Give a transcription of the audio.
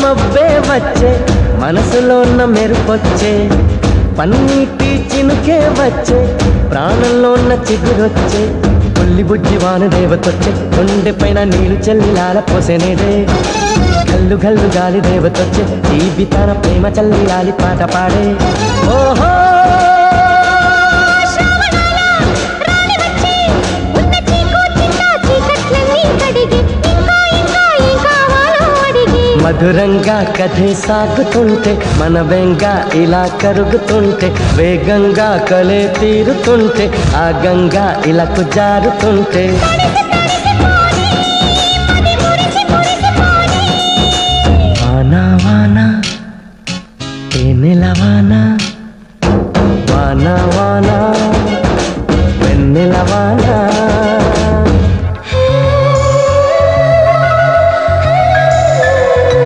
మబ్బే వచ్చే మనసులో ఉన్న మెరుపొచ్చే పన్నీటి చినుకే వచ్చే ప్రాణంలో ఉన్న చిగురొచ్చే పుల్లి బుజ్జి వాన దేవతొచ్చే గుండె పైన నీళ్లు చల్లి లాల పోసేనేడే గల్లు గల్లు గాలి దేవతొచ్చే జీవితాన ప్రేమ చల్లి లాలి పాట పాడే ఓహో మధురంగా కథే సాగుతుంటే మన బెంగా ఇలా కరుగుతుంటే వేగంగా కలే తీరుతుంటే ఆ గంగా ఇలా జారుతుంటే వానా వానా తేనెల వానా